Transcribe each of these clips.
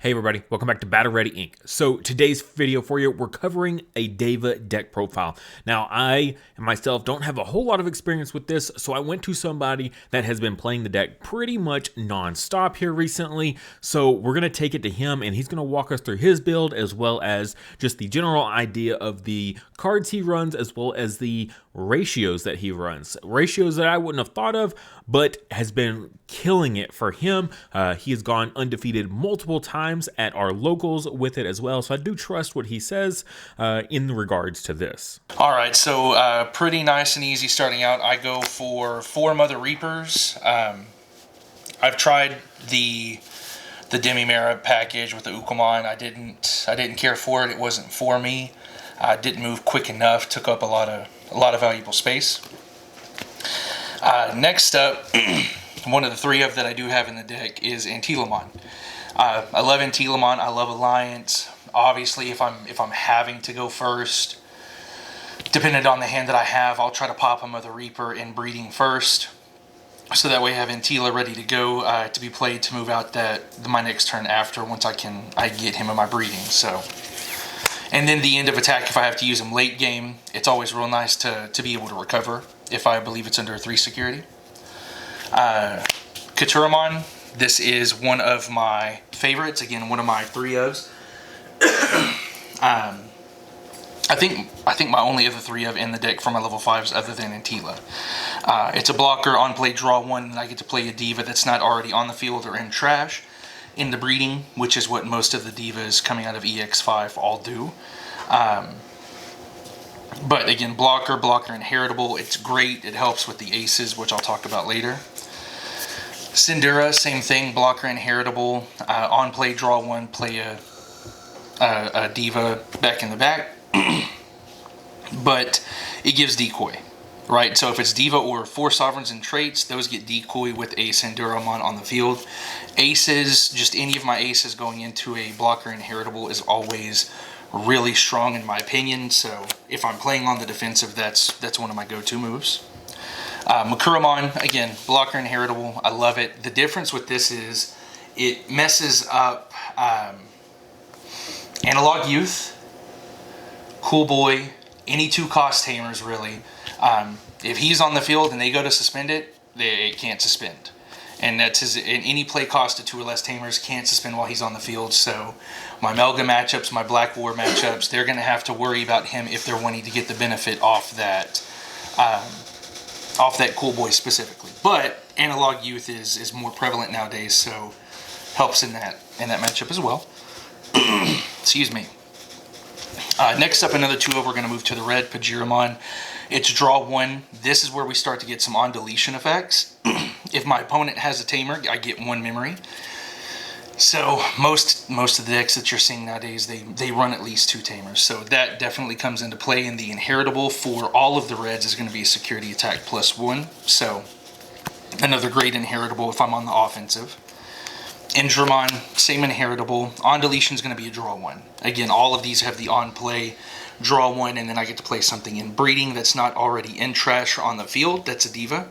Hey everybody, welcome back to Battle Ready Inc. So today's video for you, we're covering a Deva deck profile. Now I myself don't have a whole lot of experience with this, so I went to somebody that has been playing the deck pretty much non-stop here recently. So we're going to take it to him and he's going to walk us through his build as well as just the general idea of the cards he runs as well as the ratios that he runs. Ratios that I wouldn't have thought of, but has been killing it for him. He has gone undefeated multiple times at our locals with it as well. So I do trust what he says in regards to this. All right, so pretty nice and easy starting out. I go for 4 Mother Reapers. I've tried the Demi-Mera package with the Ukamon. I didn't care for it. It wasn't for me. Didn't move quick enough. Took up a lot of valuable space. Next up, one of the 3 of that I do have in the deck is FangLongmon. I love FangLongmon. I love Alliance. Obviously, if I'm having to go first, depending on the hand that I have, I'll try to pop a Mother Reaper in breeding first, so that way I have Antila ready to go to be played to move out my next turn after once I get him in my breeding. So. And then the end of attack, if I have to use him late game, it's always real nice to be able to recover if I believe it's under 3 security. Katuramon, this is one of my favorites. Again, one of my 3 ofs. I think my only other 3 of in the deck for my level 5s other than Antila. It's a blocker, on play, draw 1, and I get to play a diva that's not already on the field or in trash. In the breeding, which is what most of the divas coming out of EX5 all do. But again, blocker, inheritable. It's great. It helps with the aces, which I'll talk about later. Sindura, same thing. Blocker, inheritable. On play, draw 1, play a diva back in the back. But it gives decoy. Right, so if it's Diva or 4 Sovereigns and Traits, those get decoy with a Sanduramon on the field. Aces, just any of my aces going into a blocker inheritable is always really strong in my opinion. So if I'm playing on the defensive, that's one of my go-to moves. Makuramon, again, blocker inheritable. I love it. The difference with this is it messes up Analog Youth, Cool Boy, any 2-cost Tamers really. If he's on the field and they go to suspend it, it can't suspend. And that's any play cost of 2 or less Tamers can't suspend while he's on the field. So my Melga matchups, my Black War matchups, they're going to have to worry about him if they're wanting to get the benefit off that Cool Boy specifically. But Analog Youth is more prevalent nowadays, so helps in that matchup as well. Excuse me. Next up, another 2 of, we're going to move to the red, Pajiramon. It's draw 1. This is where we start to get some on-deletion effects. If my opponent has a Tamer, I get 1 memory. So most of the decks that you're seeing nowadays, they run at least 2 Tamers. So that definitely comes into play. And the inheritable for all of the reds is going to be a security attack +1. So another great inheritable if I'm on the offensive. Indramon, same inheritable. On deletion is going to be a draw 1. Again, all of these have the on play, draw 1, and then I get to play something in breeding that's not already in trash or on the field. That's a diva.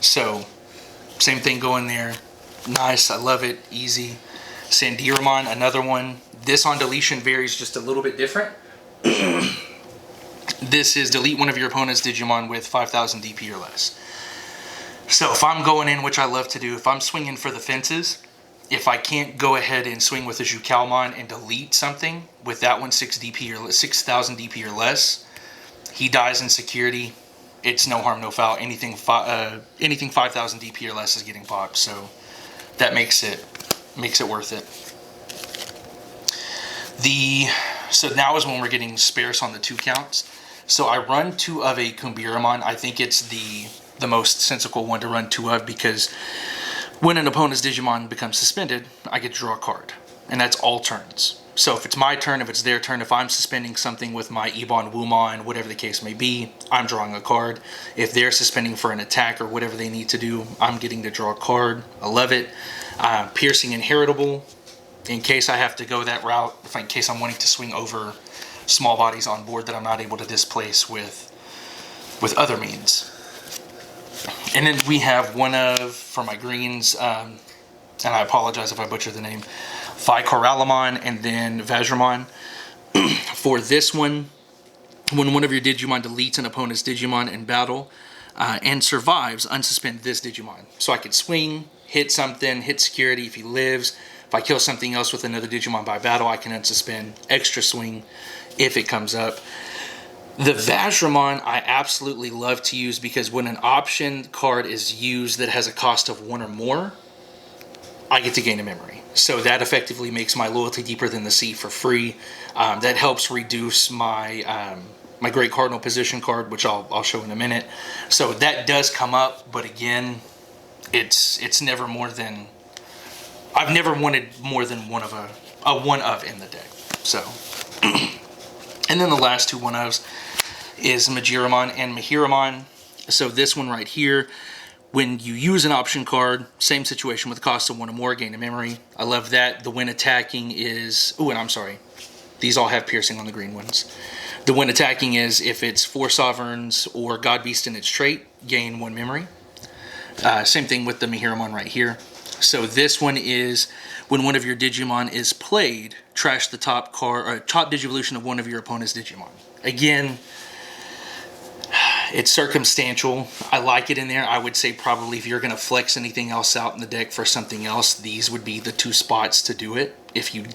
So same thing going there. Nice, I love it, easy. Sandiramon, another one. This on deletion varies just a little bit different. This is delete one of your opponent's Digimon with 5,000 DP or less. So if I'm going in, which I love to do, if I'm swinging for the fences, if I can't go ahead and swing with a Jukalmon and delete something with that one 6,000 DP or less, he dies in security. It's no harm, no foul. Anything 5,000 DP or less is getting popped, so that makes it worth it. So now is when we're getting sparse on the 2 counts. So I run 2 of a Kumbiramon. I think it's the most sensible one to run 2 of because when an opponent's Digimon becomes suspended, I get to draw a card. And that's all turns. So if it's my turn, if it's their turn, if I'm suspending something with my Ebon Wumon, whatever the case may be, I'm drawing a card. If they're suspending for an attack or whatever they need to do, I'm getting to draw a card. I love it. Piercing inheritable, in case I have to go that route, in case I'm wanting to swing over small bodies on board that I'm not able to displace with other means. And then we have one of, for my greens, and I apologize if I butcher the name, FangLongmon, and then Vajramon. For this one, when one of your Digimon deletes an opponent's Digimon in battle and survives, unsuspend this Digimon. So I could swing, hit something, hit security if he lives. If I kill something else with another Digimon by battle, I can unsuspend, extra swing if it comes up. The Vajramon I absolutely love to use because when an option card is used that has a cost of 1 or more, I get to gain a memory. So that effectively makes my loyalty deeper than the sea for free. That helps reduce my my Great Cardinal position card, which I'll show in a minute. So that does come up, but again, it's never more than, I've never wanted more than one of in the deck. So, and then the last two one ofs is Majiramon and Mihiramon. So this one right here, when you use an option card, same situation with a cost of 1 or more, gain a memory. I love that. The when attacking is, oh, and I'm sorry, these all have piercing on the green ones. The when attacking is if it's 4 sovereigns or God Beast in its trait, gain 1 memory. Same thing with the Mihiramon right here. So this one is when one of your Digimon is played, trash the top card or top Digivolution of one of your opponent's Digimon. Again, it's circumstantial. I like it in there. I would say probably if you're going to flex anything else out in the deck for something else, these would be the 2 spots to do it if you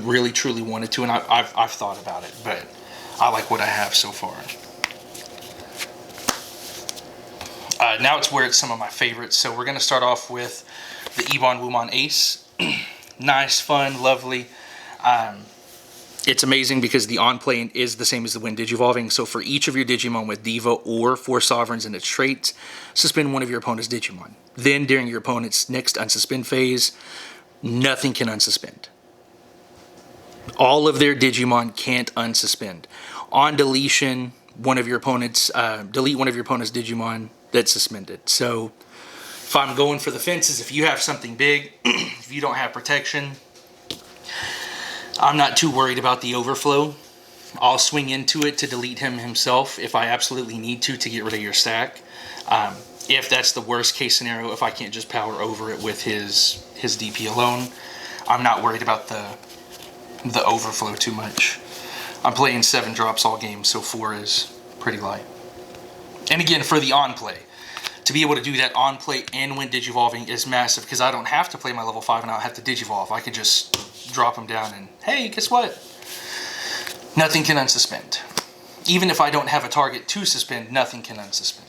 really truly wanted to. And I've thought about it, but I like what I have so far. Now it's where it's some of my favorites. So we're going to start off with the FangLongmon Ace. Nice, fun, lovely. It's amazing because the on-play is the same as the when Digivolving. So for each of your Digimon with Diva or 4 sovereigns in its traits, suspend one of your opponent's Digimon. Then during your opponent's next unsuspend phase, nothing can unsuspend. All of their Digimon can't unsuspend. On deletion, one of your opponents, delete one of your opponent's Digimon that's suspended. So if I'm going for the fences, if you have something big, if you don't have protection, I'm not too worried about the overflow. I'll swing into it to delete him himself if I absolutely need to get rid of your stack. If that's the worst case scenario, if I can't just power over it with his DP alone, I'm not worried about the overflow too much. I'm playing 7 drops all game, so 4 is pretty light. And again, for the on-play, to be able to do that on-play and when Digivolving is massive, because I don't have to play my level 5 and I don't have to Digivolve. I could just drop them down and, hey, guess what? Nothing can unsuspend. Even if I don't have a target to suspend, nothing can unsuspend.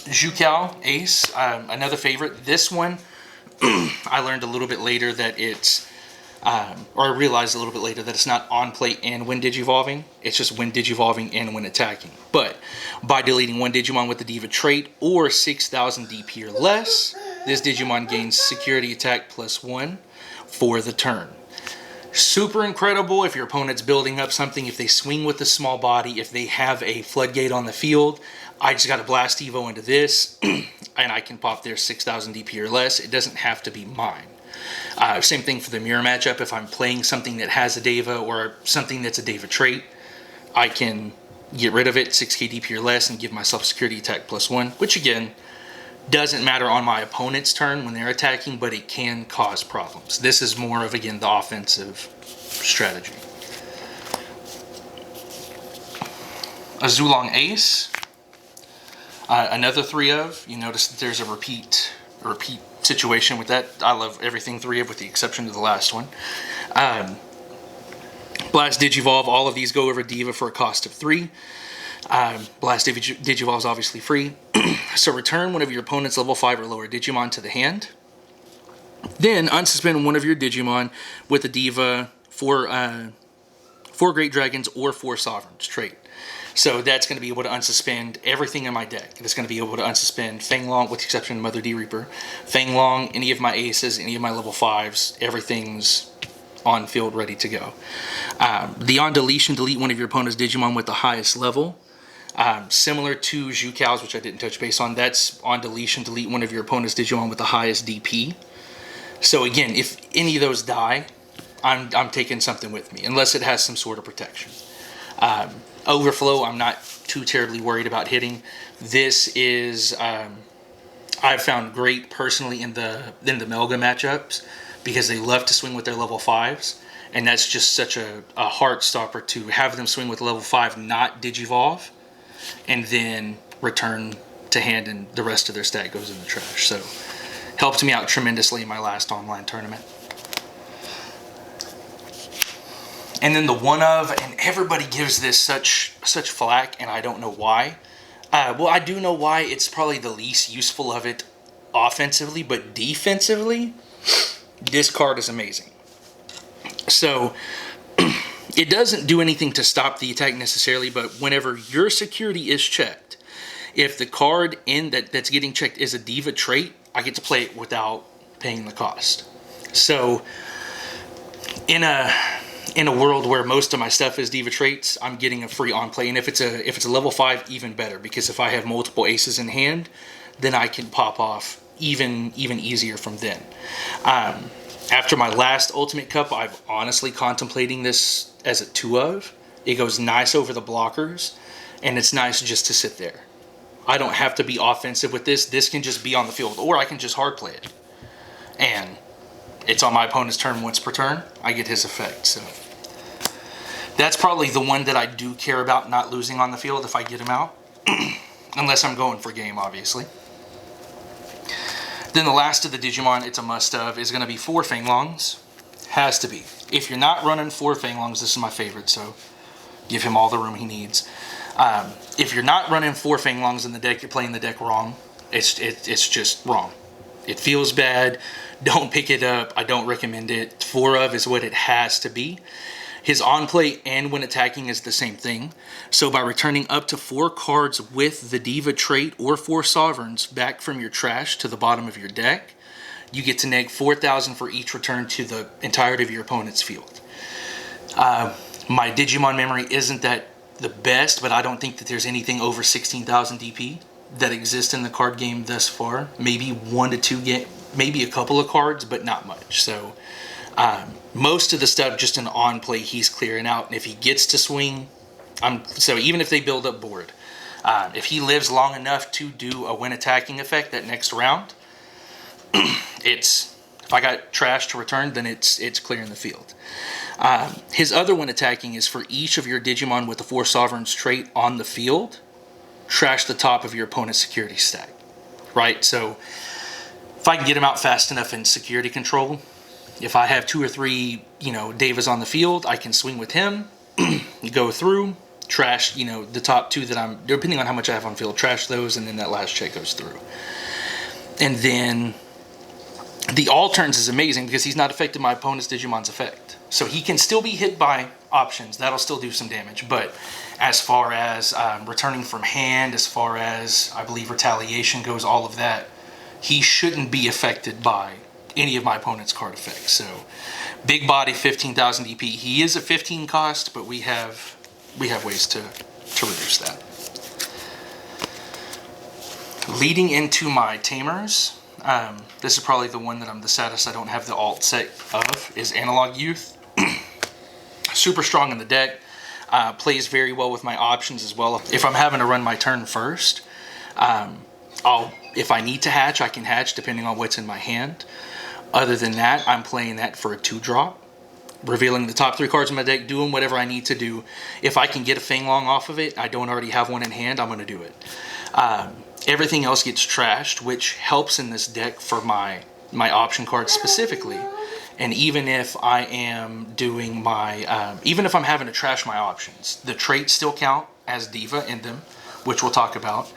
Zhukao Ace, another favorite. This one, I learned a little bit later that it's, or I realized a little bit later that it's not on play and when Digivolving. It's just when Digivolving and when attacking. But by deleting one Digimon with the Diva trait or 6,000 DP or less, this Digimon gains security attack +1 for the turn. Super incredible if your opponent's building up something, if they swing with a small body, if they have a floodgate on the field. I just got to blast Evo into this and I can pop their 6,000 DP or less. It doesn't have to be mine. Same thing for the mirror matchup. If I'm playing something that has a Deva or something that's a Deva trait, I can get rid of it, 6k DP or less, and give myself security attack +1, which again, doesn't matter on my opponent's turn when they're attacking, but it can cause problems. This is more of, again, the offensive strategy. Azulong Ace, another 3 of. You notice that there's a repeat situation with that. I love everything 3 of with the exception of the last one. Blast Digivolve, all of these go over Diva for a cost of 3. Blast Digivolve is obviously free. So return one of your opponent's level 5 or lower Digimon to the hand. Then unsuspend one of your Digimon with a Diva for 4 Great Dragons or 4 Sovereigns trait. So that's going to be able to unsuspend everything in my deck. It's going to be able to unsuspend FangLong, with the exception of Mother D Reaper, FangLong, any of my aces, any of my level 5s, everything's on field ready to go. The on deletion, delete one of your opponent's Digimon with the highest level. Similar to Zhukao's, which I didn't touch base on, that's on deletion, delete one of your opponent's Digimon with the highest DP. So again, if any of those die, I'm taking something with me, unless it has some sort of protection. Overflow, I'm not too terribly worried about hitting. This is, I've found great personally in the Melga matchups. because they love to swing with their level 5s. And that's just such a heart stopper to have them swing with level 5, not Digivolve, and then return to hand and the rest of their stack goes in the trash. So helped me out tremendously in my last online tournament. And then the one of, and everybody gives this such flack, and I don't know why. Well, I do know why. It's probably the least useful of it offensively, but defensively, this card is amazing. So it doesn't do anything to stop the attack necessarily, but whenever your security is checked, if the card in that's getting checked is a diva trait, I get to play it without paying the cost. So in a world where most of my stuff is diva traits, I'm getting a free on play. And if it's a level 5, even better, because if I have multiple aces in hand, then I can pop off even easier from then. After my last Ultimate Cup, I'm honestly contemplating this as a 2 of. It goes nice over the blockers, and it's nice just to sit there. I don't have to be offensive with this. This can just be on the field, or I can just hard play it. And it's on my opponent's turn once per turn. I get his effect. So that's probably the one that I do care about not losing on the field if I get him out. Unless I'm going for game, obviously. Then the last of the Digimon, it's a must-have, is going to be 4 FangLongs. Has to be. If you're not running 4 FangLongs, this is my favorite, so give him all the room he needs. If you're not running 4 FangLongs in the deck, you're playing the deck wrong. It's just wrong. It feels bad. Don't pick it up. I don't recommend it. 4 of is what it has to be. His on-play and when attacking is the same thing. So by returning up to 4 cards with the Diva trait or 4 Sovereigns back from your trash to the bottom of your deck, you get to neg 4,000 for each return to the entirety of your opponent's field. My Digimon memory isn't that the best, but I don't think that there's anything over 16,000 DP that exists in the card game thus far. Maybe 1 to 2, maybe a couple of cards, but not much. So most of the stuff just an on play he's clearing out, and if he gets to swing, so even if they build up board, if he lives long enough to do a when attacking effect that next round, if I got trash to return, then it's clearing the field. His other when attacking is for each of your Digimon with the 4 Sovereigns trait on the field, trash the top of your opponent's security stack, right? So if I can get him out fast enough in security control, if I have 2 or 3, Davas on the field, I can swing with him, go through, trash, the top 2 that I'm, depending on how much I have on field, trash those, and then that last check goes through. And then the all turns is amazing because he's not affected my opponent's Digimon's effect. So he can still be hit by options. That'll still do some damage. But as far as returning from hand, as far as, I believe, retaliation goes, all of that, he shouldn't be affected by any of my opponent's card effects. So big body, 15,000 DP. He is a 15 cost, but we have ways to reduce that. Leading into my Tamers, this is probably the one that I'm the saddest I don't have the alt set of, is Analog Youth. Super strong in the deck. Plays very well with my options as well. If I'm having to run my turn first, if I need to hatch, I can hatch depending on what's in my hand. Other than that, I'm playing that for a 2-drop. Revealing the top 3 cards in my deck, doing whatever I need to do. If I can get a FangLong off of it, I don't already have one in hand, I'm going to do it. Everything else gets trashed, which helps in this deck for my option cards specifically. And even if I am doing my, even if I'm having to trash my options, the traits still count as Diva in them, which we'll talk about.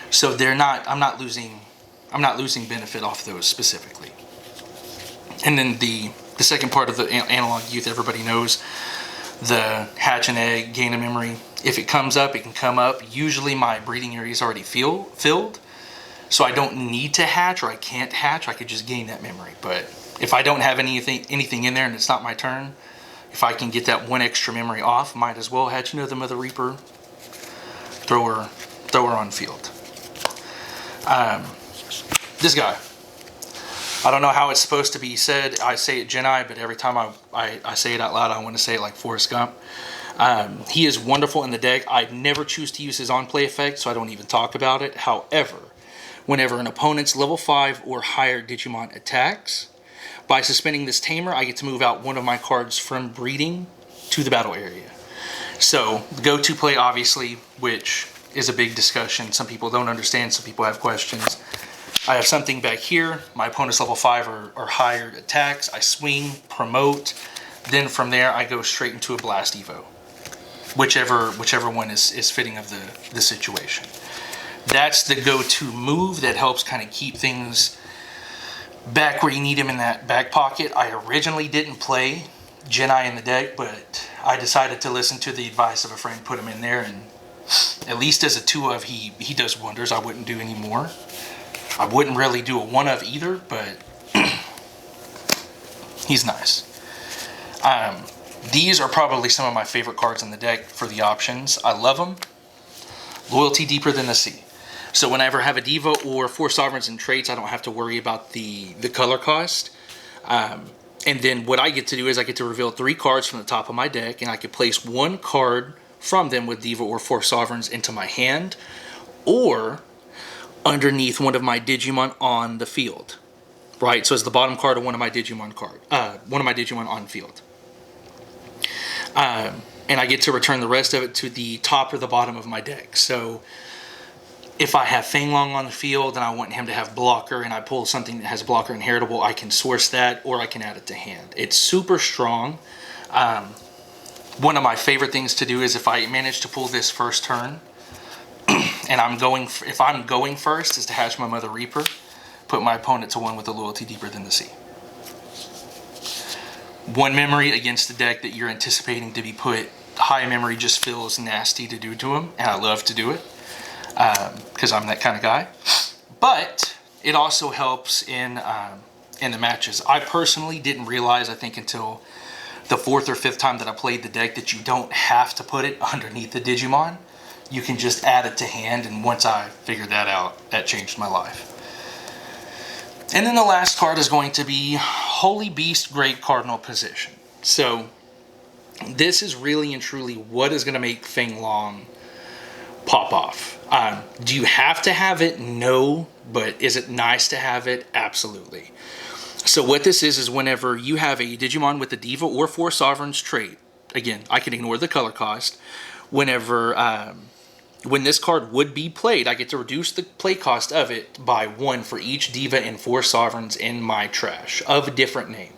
So they're not, I'm not losing benefit off those specifically. And then the second part of the Analog Youth, everybody knows, the hatch and egg, gain a memory. If it comes up, it can come up. Usually my breeding area is already filled, so I don't need to hatch, or I can't hatch. I could just gain that memory. But if I don't have anything in there and it's not my turn, if I can get that 1 extra memory off, might as well hatch another Mother Reaper, throw her on field. This guy. I don't know how it's supposed to be said. I say it Jedi, but every time I say it out loud, I want to say it like Forrest Gump. He is wonderful in the deck. I never choose to use his on-play effect, so I don't even talk about it. However, whenever an opponent's level 5 or higher Digimon attacks, By suspending this Tamer, I get to move out one of my cards from breeding to the battle area. So the go-to play, obviously, which is a big discussion. Some people don't understand, some people have questions. I have something back here. My opponent's level 5 or higher attacks. I swing, promote. Then from there, I go straight into a Blast Evo. Whichever one is fitting of the situation. That's the go-to move that helps kind of keep things back where you need them in that back pocket. I originally didn't play Genai in the deck, but I decided to listen to the advice of a friend, put him in there, and at least as a 2-of, he does wonders. I wouldn't do any more. I wouldn't really do a 1-of either, but he's nice. These are probably some of my favorite cards in the deck for the options. I love them. Loyalty Deeper Than the Sea. So whenever I have a Diva or 4 Sovereigns and traits, I don't have to worry about the color cost. And then what I get to do is I get to reveal 3 cards from the top of my deck, and I can place 1 card from them with Diva or 4 Sovereigns into my hand, or underneath one of my Digimon on the field. Right, so it's the bottom card of one of my Digimon on field. And I get to return the rest of it to the top or the bottom of my deck. So if I have FangLong on the field and I want him to have blocker and I pull something that has blocker inheritable, I can source that or I can add it to hand. It's super strong. One of my favorite things to do is if I manage to pull this first turn and if I'm going first, is to hatch my Mother Reaper, put my opponent to 1 with a Loyalty Deeper Than the Sea. 1 memory against the deck that you're anticipating to be put. High memory just feels nasty to do to him, and I love to do it because I'm that kind of guy. But it also helps in the matches. I personally didn't realize, I think until the 4th or 5th time that I played the deck, that you don't have to put it underneath the Digimon. You can just add it to hand, and once I figured that out, that changed my life. And then the last card is going to be Holy Beast, Great Cardinal Position. So this is really and truly what is going to make FangLong pop off. Do you have to have it? No. But is it nice to have it? Absolutely. So what this is whenever you have a Digimon with a Diva or 4 Sovereigns trait, again, I can ignore the color cost. When this card would be played, I get to reduce the play cost of it by 1 for each Diva and 4 Sovereigns in my trash of a different name.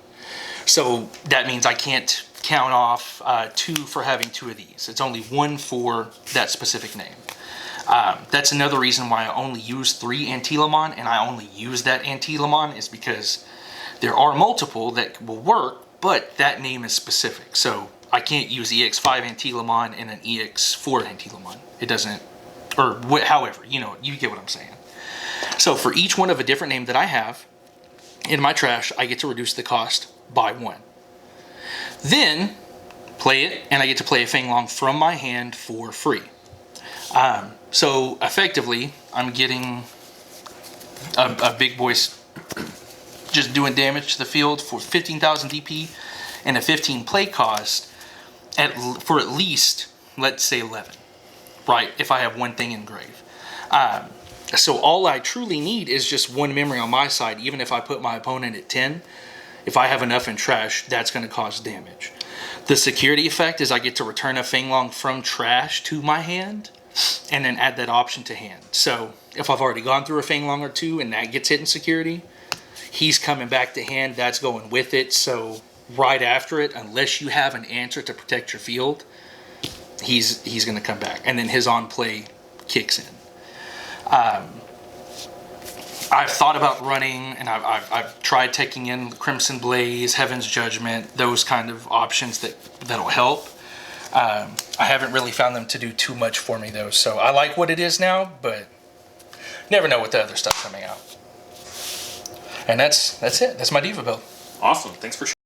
So that means I can't count off 2 for having 2 of these. It's only 1 for that specific name. That's another reason why I only use 3 Antilamon, and I only use that Antilamon is because there are multiple that will work, but that name is specific. So I can't use EX5 Antilamon and an EX4 Antilamon. It doesn't, or however, you get what I'm saying. So for each one of a different name that I have in my trash, I get to reduce the cost by 1. Then play it, and I get to play a FangLong from my hand for free. So effectively, I'm getting a big boy just doing damage to the field for 15,000 DP and a 15 play cost for at least, let's say, 11. Right, if I have 1 thing engraved. So all I truly need is just 1 memory on my side. Even if I put my opponent at 10, if I have enough in trash, that's going to cause damage. The security effect is I get to return a FangLong from trash to my hand and then add that option to hand. So if I've already gone through a FangLong or 2 and that gets hit in security, he's coming back to hand, that's going with it. So right after it, unless you have an answer to protect your field, he's going to come back, and then his on play kicks in. I've thought about running, and I've tried taking in Crimson Blaze, Heaven's Judgment, those kind of options that'll help. I haven't really found them to do too much for me though, so I like what it is now, but never know with the other stuff coming out. And that's it. That's my Diva build. Awesome. Thanks for sharing.